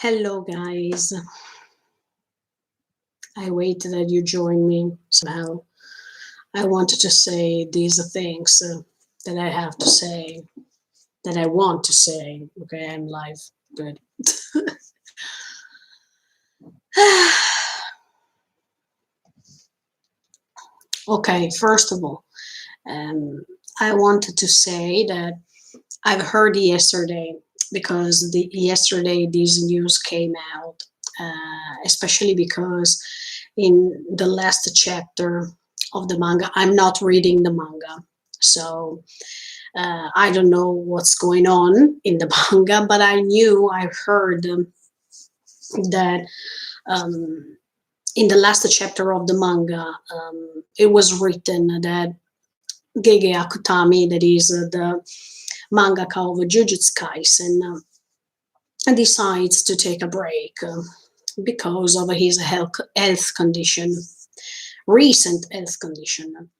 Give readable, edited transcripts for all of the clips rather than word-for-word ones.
Hello, guys. I wait that you join me somehow. I wanted to say these things that I have to say, that I want to say. Okay, I'm live. Good. Okay, first of all, I wanted to say that I've heard yesterday because yesterday this news came out, especially because in the last chapter of the manga, I'm not reading the manga, so I don't know what's going on in the manga, but I heard that um, in the last chapter of the manga, it was written that Gege Akutami, that is the mangaka of Jujutsu Kaisen, decides to take a break because of his health condition, recent health condition.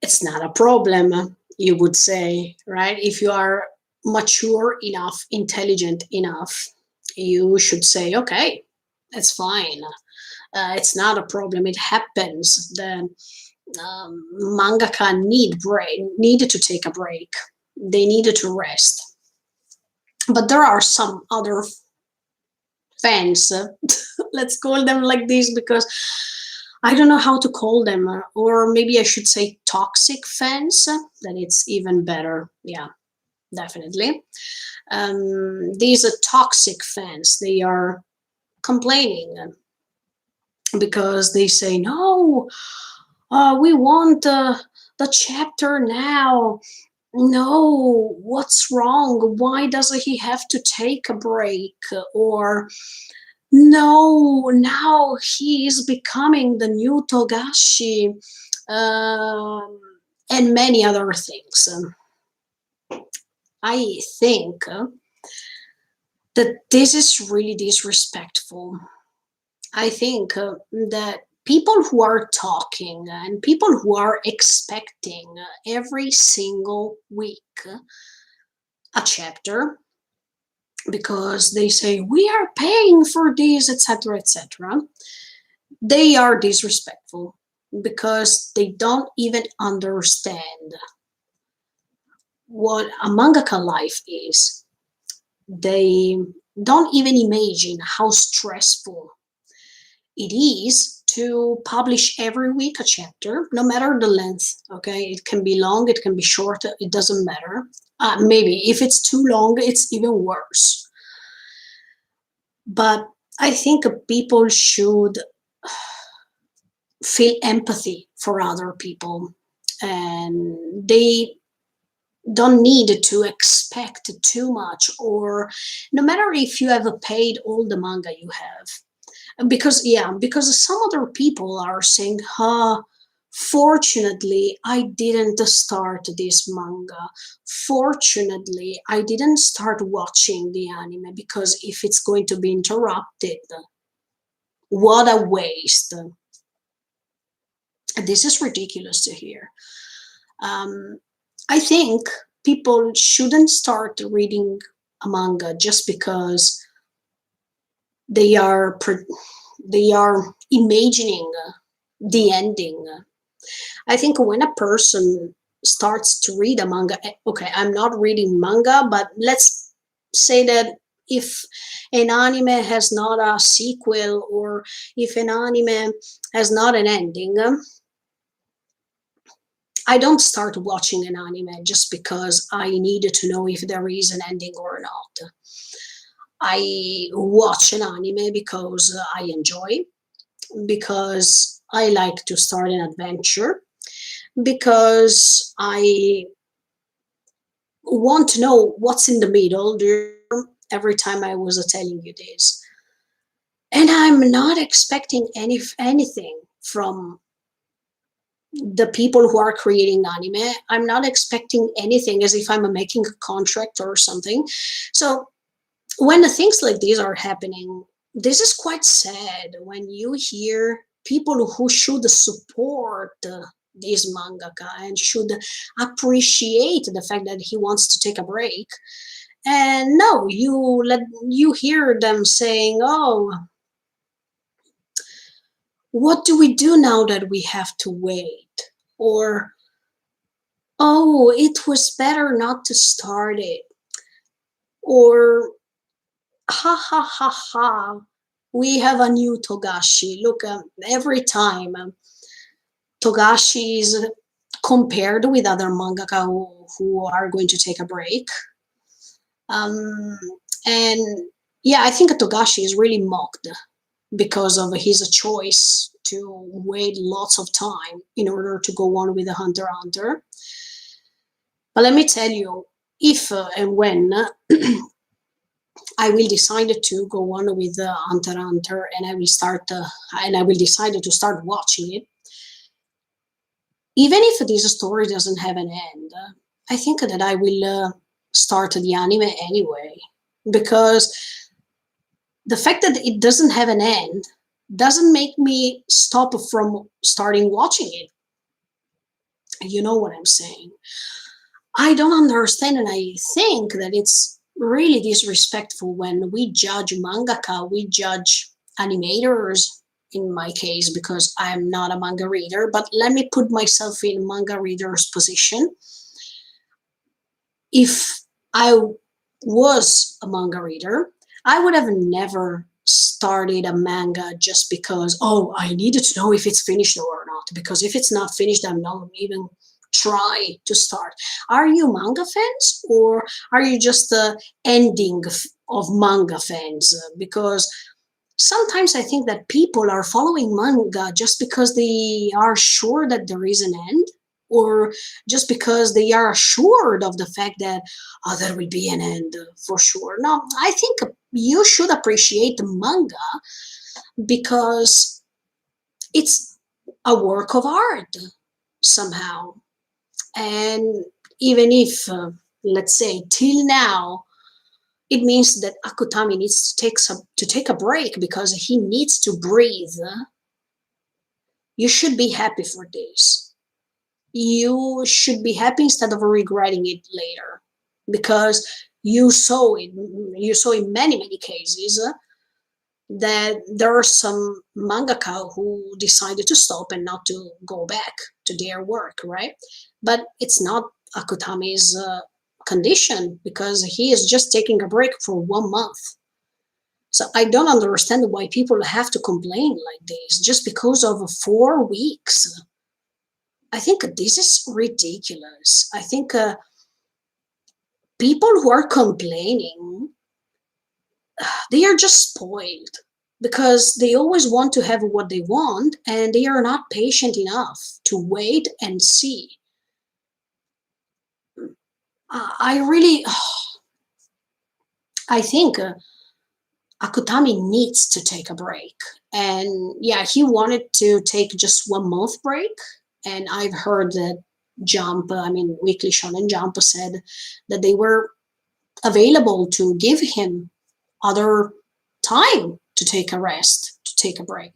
It's not a problem, you would say, right? If you are mature enough, intelligent enough, you should say, okay, that's fine. It's not a problem. It happens. The mangaka needed to take a break. They needed to rest. But there are some other fans, let's call them like this because I don't know how to call them, or maybe I should say toxic fans, that it's even better. Yeah, definitely. These are toxic fans. They are complaining because they say, no, we want the chapter now. No, what's wrong? Why does he have to take a break? Or no, now he is becoming the new Togashi, and many other things. I think that this is really disrespectful. I think that people who are talking and people who are expecting every single week a chapter because they say we are paying for this, etc., etc., they are disrespectful because they don't even understand what a mangaka life is. They don't even imagine how stressful it is to publish every week a chapter, no matter the length. Okay, it can be long, it can be short, it doesn't matter. Maybe if it's too long, it's even worse. But I think people should feel empathy for other people, and they don't need to expect too much, or no matter if you have paid all the manga you have, because some other people are saying, fortunately I didn't start this manga, fortunately I didn't start watching the anime because if it's going to be interrupted, what a waste. This is ridiculous to hear. I think people shouldn't start reading a manga just because they are imagining the ending. I think when a person starts to read a manga, okay, I'm not reading manga, but let's say that if an anime has not a sequel or if an anime has not an ending, I don't start watching an anime just because I needed to know if there is an ending or not. I watch an anime because I enjoy, because I like to start an adventure, because I want to know what's in the middle. Every time I was telling you this, and I'm not expecting anything from the people who are creating anime. I'm not expecting anything as if I'm making a contract or something. So when the things like these are happening, this is quite sad when you hear people who should support this mangaka and should appreciate the fact that he wants to take a break, And no, you hear them saying, "Oh, what do we do now that we have to wait?" Or, "Oh, it was better not to start it." Or, "Ha ha ha ha, we have a new Togashi." Look, every time Togashi is compared with other mangaka who are going to take a break. Um, and yeah, I think Togashi is really mocked because of his choice to wait lots of time in order to go on with the Hunter x Hunter. But let me tell you, if and when I will decide to go on with Hunter x Hunter, and I will decide to start watching it, even if this story doesn't have an end, I think that I will start the anime anyway, because the fact that it doesn't have an end doesn't make me stop from starting watching it. You know what I'm saying? I don't understand, and I think that it's really disrespectful when we judge mangaka, we judge animators, in my case, because I'm not a manga reader, but let me put myself in manga reader's position. If I was a manga reader, I would have never started a manga just because, oh, I needed to know if it's finished or not. Because if it's not finished, I'm not even try to start. Are you manga fans, or are you just the ending of manga fans? Because sometimes I think that people are following manga just because they are sure that there is an end, or just because they are assured of the fact that, oh, there will be an end for sure. No, I think you should appreciate the manga because it's a work of art somehow. And even if, let's say, till now, it means that Akutami needs to take a break because he needs to breathe. You should be happy for this. You should be happy instead of regretting it later, because you saw in many cases that there are some mangaka who decided to stop and not to go back to their work, right? But it's not Akutami's condition, because he is just taking a break for 1 month. So I don't understand why people have to complain like this just because of 4 weeks. I think this is ridiculous. I think people who are complaining, they are just spoiled because they always want to have what they want, and they are not patient enough to wait and see. I really, I think Akutami needs to take a break. And yeah, he wanted to take just 1 month break. And I've heard that Weekly Shonen Jump said that they were available to give him other time to take a rest, to take a break.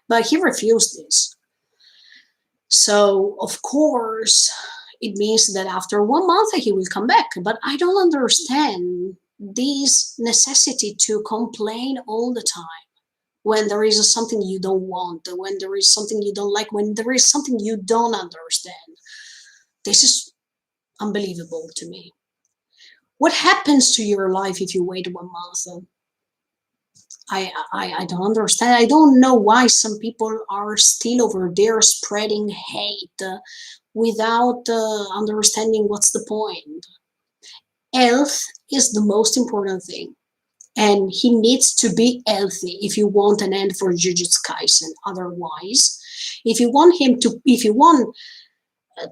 But he refused this. So, of course, it means that after 1 month he will come back. But I don't understand this necessity to complain all the time when there is something you don't want, when there is something you don't like, when there is something you don't understand. This is unbelievable to me. What happens to your life if you wait 1 month? I don't understand. I don't know why some people are still over there spreading hate without understanding what's the point. Health is the most important thing, and he needs to be healthy if you want an end for Jujutsu Kaisen. Otherwise, if you want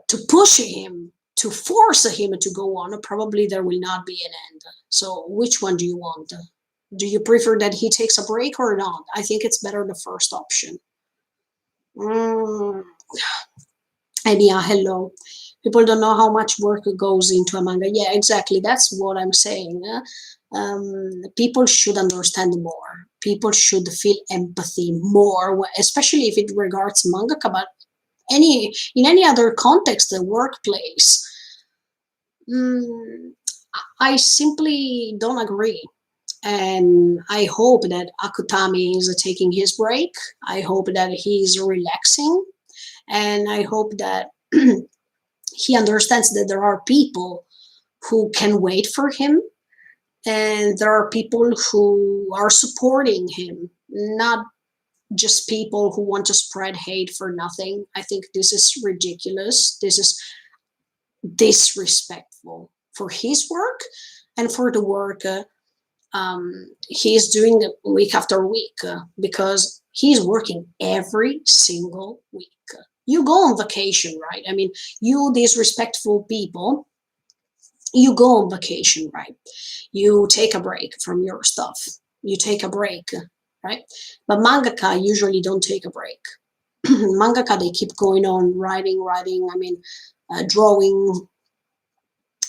to push him, to force him to go on, probably there will not be an end. So, which one do you want? Do you prefer that he takes a break or not? I think it's better the first option. Mm. And yeah, hello. People don't know how much work goes into a manga. Yeah, exactly. That's what I'm saying. People should understand more. People should feel empathy more, especially if it regards mangaka, but in any other context, the workplace. Mm, I simply don't agree. And I hope that Akutami is taking his break. I hope that he's relaxing. And I hope that he understands that there are people who can wait for him, and there are people who are supporting him, not just people who want to spread hate for nothing. I think this is ridiculous. This is disrespectful for his work and for the work he's doing week after week, because he's working every single week. You go on vacation, right? I mean, you disrespectful people, you go on vacation, right? You take a break from your stuff. You take a break, right? But mangaka usually don't take a break. Mangaka, they keep going on writing, writing. I mean, drawing,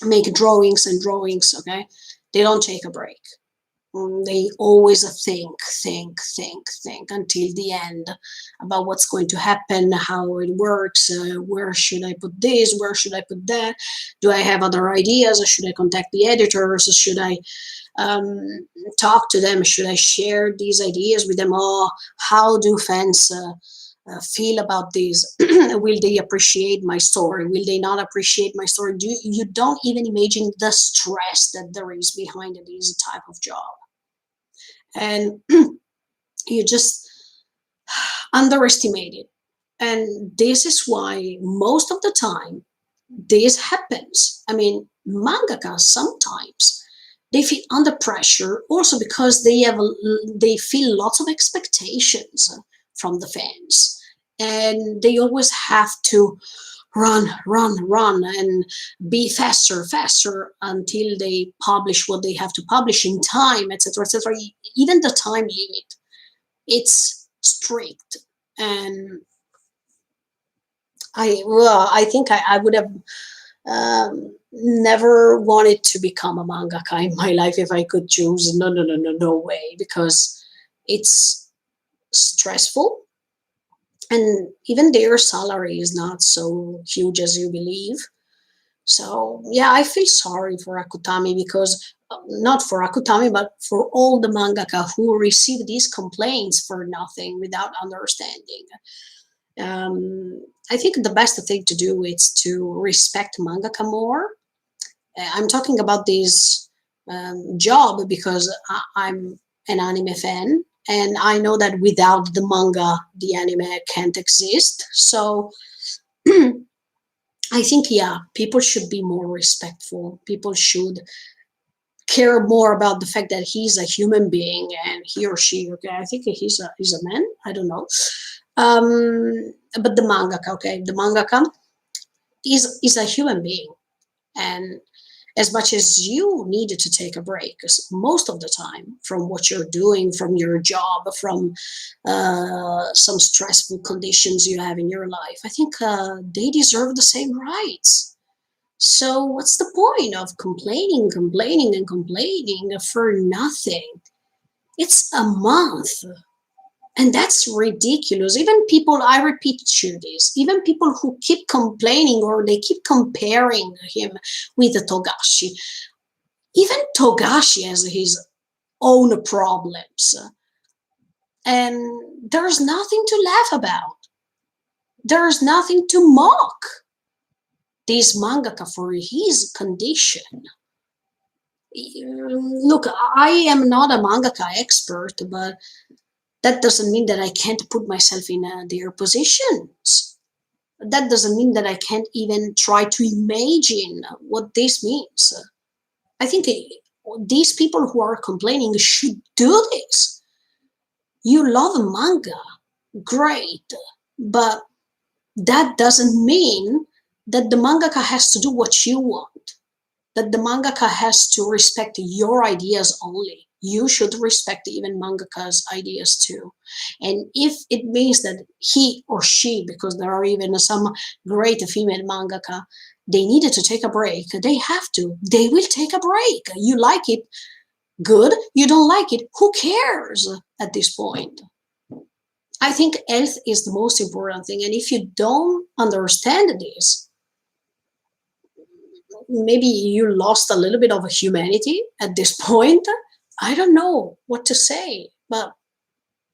make drawings and drawings. Okay, they don't take a break. They always think until the end about what's going to happen, how it works, where should I put this, where should I put that, do I have other ideas, should I contact the editors, should I talk to them, should I share these ideas with them, oh, how do fans feel about this? Will they appreciate my story, will they not appreciate my story? You don't even imagine the stress that there is behind this type of job, and you just underestimate it. And this is why most of the time this happens. I mean, mangaka sometimes they feel under pressure also because they feel lots of expectations from the fans, and they always have to run and be faster until they publish what they have to publish in time, etc., etc. Even the time limit, it's strict. And I think I would have never wanted to become a mangaka in my life if I could choose. No way, because it's stressful, and even their salary is not so huge as you believe. So yeah, I feel sorry for Akutami, because not for Akutami, but for all the mangaka who receive these complaints for nothing without understanding. I think the best thing to do is to respect mangaka more. I'm talking about this job because I'm an anime fan, and I know that without the manga, the anime can't exist. So I think, yeah, people should be more respectful. People should care more about the fact that he's a human being, and he or she, okay, I think he's a man. I don't know. But the mangaka, okay, the mangaka is a human being, and as much as you needed to take a break most of the time from what you're doing, from your job, from some stressful conditions you have in your life, I think they deserve the same rights. So what's the point of complaining for nothing? It's a month. And that's ridiculous. Even people, I repeat to this, even people who keep complaining or they keep comparing him with the Togashi, even Togashi has his own problems. And there's nothing to laugh about. There's nothing to mock this mangaka for his condition. Look, I am not a mangaka expert, but that doesn't mean that I can't put myself in their positions. That doesn't mean that I can't even try to imagine what this means. I think these people who are complaining should do this. You love manga, great, but that doesn't mean that the mangaka has to do what you want, that the mangaka has to respect your ideas only. You should respect even mangaka's ideas too. And if it means that he or she, because there are even some great female mangaka, they needed to take a break, they have to. They will take a break. You like it, good. You don't like it, who cares at this point? I think health is the most important thing. And if you don't understand this, maybe you lost a little bit of humanity at this point. I don't know what to say, but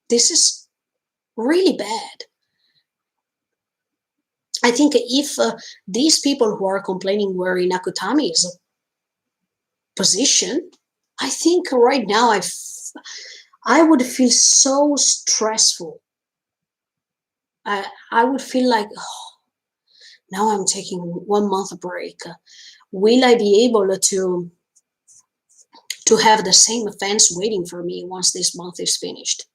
this is really bad. I think if these people who are complaining were in Akutami's position, I think right now I would feel so stressful. I would feel like, oh, now I'm taking 1 month break. Will I be able to have the same fans waiting for me once this month is finished?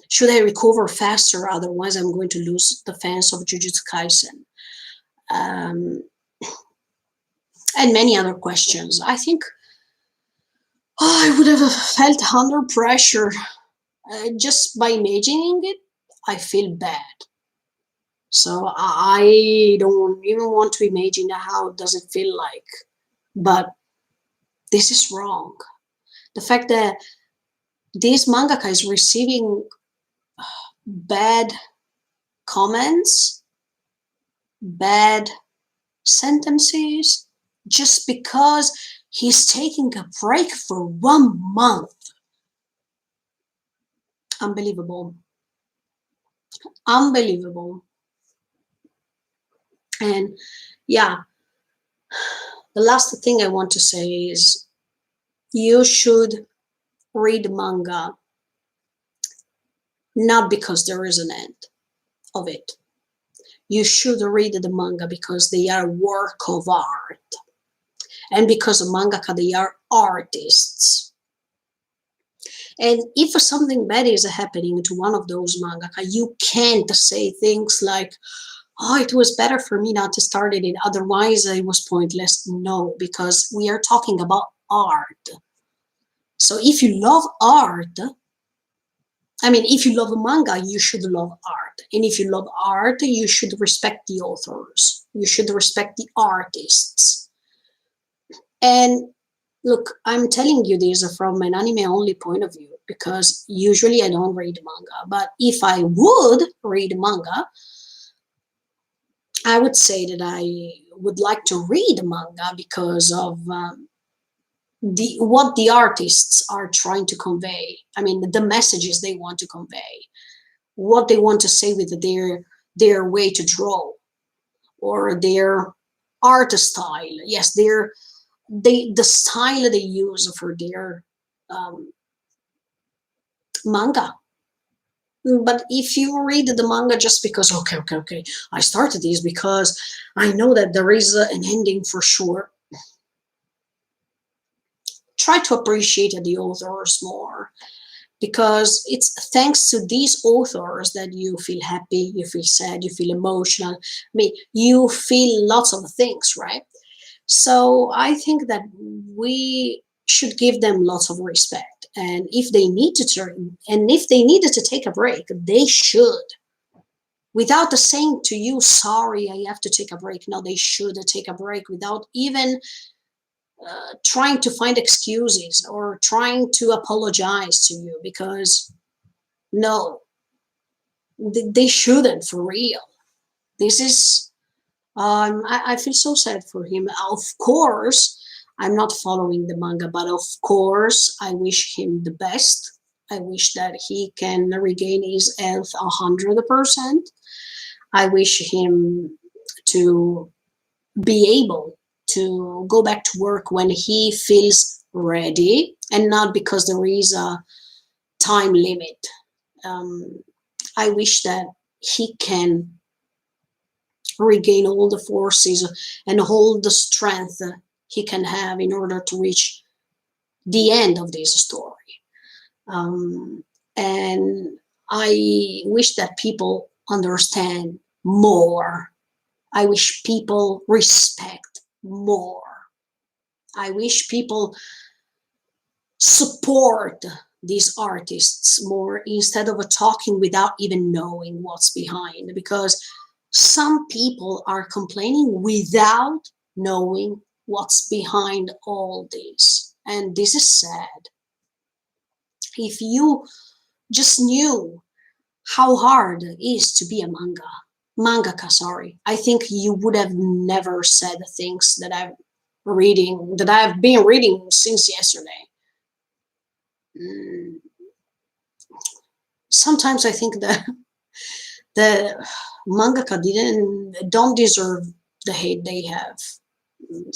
Should I recover faster? Otherwise, I'm going to lose the fans of Jujutsu Kaisen. Um, and many other questions. I think I would have felt under pressure just by imagining it. I feel bad. So I don't even want to imagine how does it feel like. But this is wrong. The fact that this mangaka is receiving bad comments, bad sentences, just because he's taking a break for 1 month. Unbelievable. Unbelievable. And yeah, the last thing I want to say is you should read manga not because there is an end of it. You should read the manga because they are work of art. And because of mangaka, they are artists. And if something bad is happening to one of those mangaka, you can't say things like, oh, it was better for me not to start it, otherwise it was pointless. No, because we are talking about art. So if you love art, if you love manga, you should love art. And if you love art, you should respect the authors. You should respect the artists. And look, I'm telling you this from an anime-only point of view, because usually I don't read manga. But if I would read manga, I would say that I would like to read manga because of what the artists are trying to convey. The messages they want to convey, what they want to say with their way to draw, or their art style. Yes, the style they use for their manga. But if you read the manga just because, okay, I started this because I know that there is an ending for sure, try to appreciate the authors more, because it's thanks to these authors that you feel happy, you feel sad, you feel emotional. You feel lots of things, right? So I think that we should give them lots of respect. And if they need to turn, and if they needed to take a break, they should. Without saying to you, sorry, I have to take a break. No, they should take a break without even trying to find excuses or trying to apologize to you, because no, they shouldn't, for real. This is, I feel so sad for him. Of course, I'm not following the manga, but of course, I wish him the best. I wish that he can regain his health 100%. I wish him to be able to go back to work when he feels ready, and not because there is a time limit. I wish that he can regain all the forces and all the strength he can have in order to reach the end of this story. And I wish that people understand more. I wish people respect more. I wish people support these artists more, instead of talking without even knowing what's behind, because some people are complaining without knowing what's behind all this, and this is sad. If you just knew how hard it is to be a mangaka, sorry, I think you would have never said things that reading, that I've been reading since yesterday. Mm, Sometimes I think that the mangaka don't deserve the hate they have,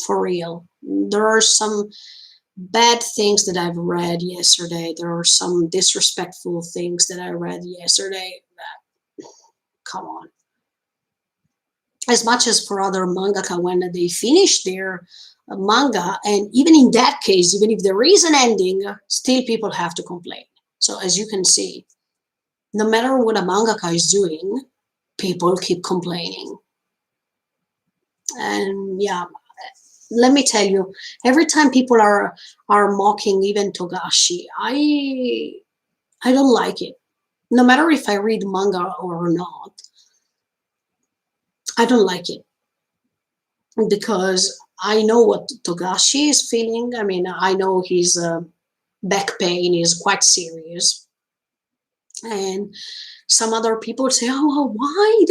for real. There are some bad things that I've read yesterday. There are some disrespectful things that I read yesterday. Come on. As much as for other mangaka, when they finish their manga, and even in that case, even if there is an ending, still people have to complain. So as you can see, no matter what a mangaka is doing, people keep complaining. And yeah, let me tell you, every time people are mocking even Togashi, I don't like it. No matter if I read manga or not, I don't like it because I know what Togashi is feeling. I mean, I know his back pain is quite serious, and some other people say, "Oh, well, why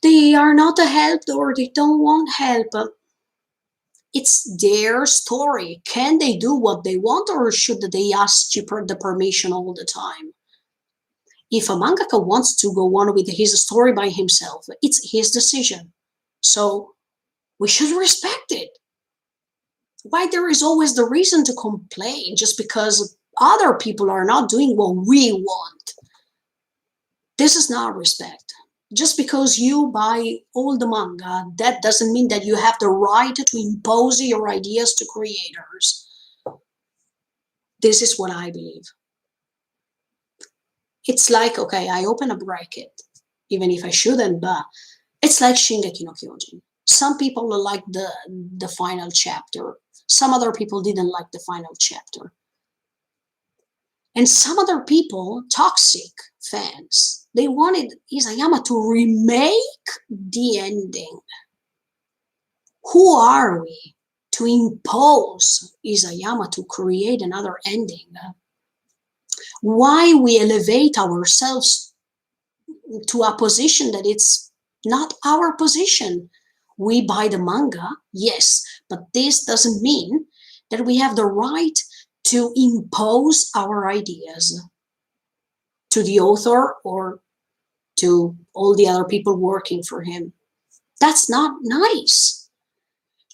they are not helped or they don't want help." It's their story. Can they do what they want, or should they ask you the permission all the time? If a mangaka wants to go on with his story by himself, it's his decision. So we should respect it. Why there is always the reason to complain just because other people are not doing what we want? This is not respect. Just because you buy all the manga, that doesn't mean that you have the right to impose your ideas to creators. This is what I believe. It's like, okay, I open a bracket, even if I shouldn't, but it's like Shingeki no Kyojin. Some people like the final chapter. Some other people didn't like the final chapter. And some other people, toxic fans, they wanted Isayama to remake the ending. Who are we to impose Isayama to create another ending? Why we elevate ourselves to a position that it's not our position? We buy the manga, yes, but this doesn't mean that we have the right to impose our ideas to the author or to all the other people working for him. That's not nice.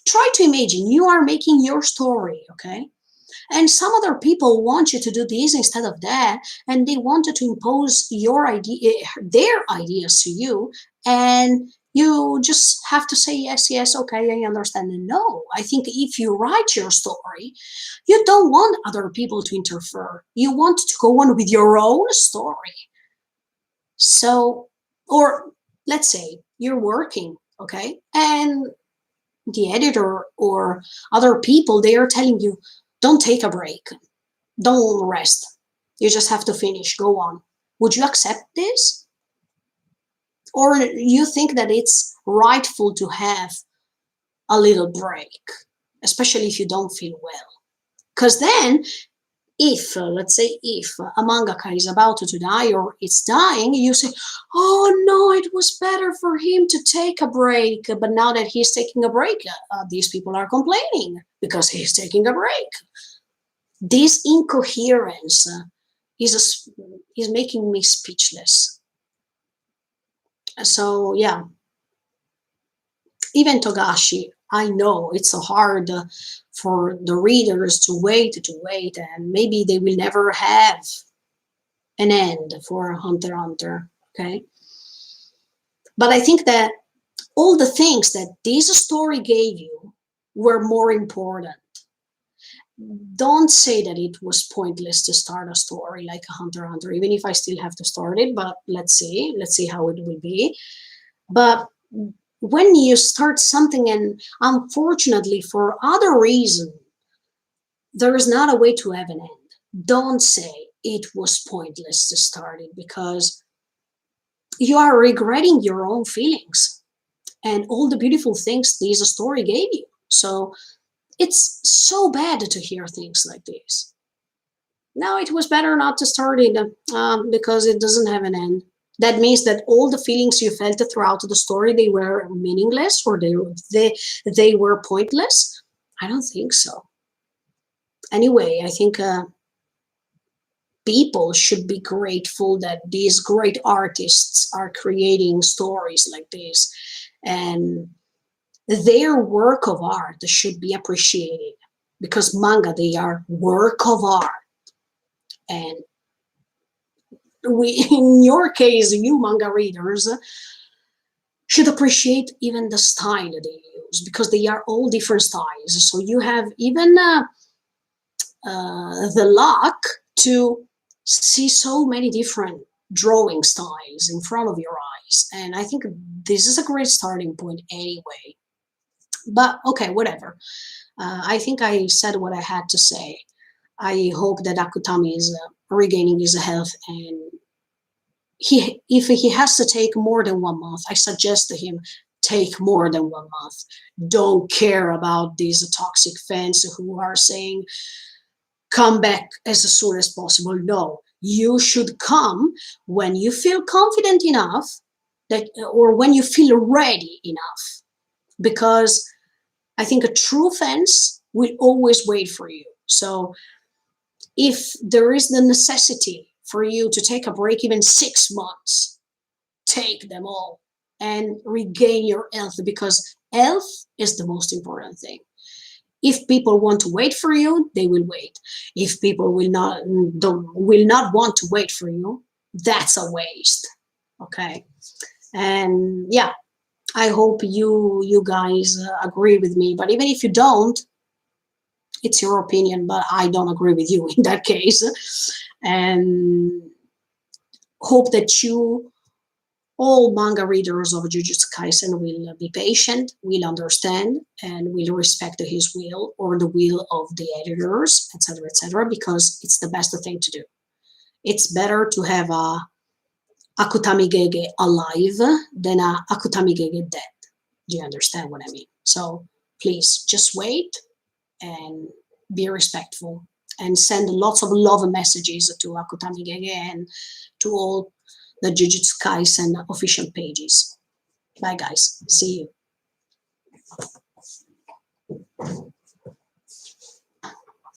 Try to imagine you are making your story, okay? And some other people want you to do this instead of that, and they wanted to impose their ideas to you, and you just have to say yes, yes, okay, I understand. And no, I think if you write your story, you don't want other people to interfere. You want to go on with your own story. So, or let's say you're working, okay, and the editor or other people, they are telling you, don't take a break, don't rest, you just have to finish, go on. Would you accept this? Or you think that it's rightful to have a little break, especially if you don't feel well? Because then if, let's say, if a mangaka is about to die or it's dying, you say, oh no, it was better for him to take a break. But now that he's taking a break, these people are complaining because he's taking a break. This incoherence is making me speechless. So yeah, even Togashi, I know it's so hard for the readers to wait, and maybe they will never have an end for Hunter x Hunter, okay? But I think that all the things that this story gave you were more important. Don't say that it was pointless to start a story like a Hunter x Hunter, even if I still have to start it, but let's see how it will be. But when you start something and unfortunately for other reason, there is not a way to have an end, don't say it was pointless to start it, because you are regretting your own feelings and all the beautiful things this story gave you. So it's so bad to hear things like this. Now it was better not to start it because it doesn't have an end. That means that all the feelings you felt throughout the story, they were meaningless, or they were pointless. I don't think so. Anyway, I think people should be grateful that these great artists are creating stories like this, and their work of art should be appreciated, because manga, they are work of art. And we, in your case, you manga readers should appreciate even the style that they use, because they are all different styles. So you have even the luck to see so many different drawing styles in front of your eyes. And I think this is a great starting point anyway. But okay, whatever. I think I said what I had to say. I hope that Akutami is regaining his health, and if he has to take more than 1 month, I suggest to him take more than 1 month. Don't care about these toxic fans who are saying come back as soon as possible. No, you should come when you feel confident enough, that, or when you feel ready enough, because I think a true fans will always wait for you. So if there is the necessity for you to take a break, even 6 months, take them all and regain your health, because health is the most important thing. If people want to wait for you, they will wait. If people will not want to wait for you, that's a waste. Okay. And yeah, I hope you guys agree with me. But even if you don't, it's your opinion. But I don't agree with you in that case. And hope that you, all manga readers of Jujutsu Kaisen, will be patient, will understand, and will respect his will, or the will of the editors, etc., because it's the best thing to do. It's better to have a Akutami Gege alive than a Akutami Gege dead. Do you understand what I mean? So please just wait and be respectful, and send lots of love messages to Akutami Gege and to all the Jujutsu Kaisen official pages. Bye, guys. See you.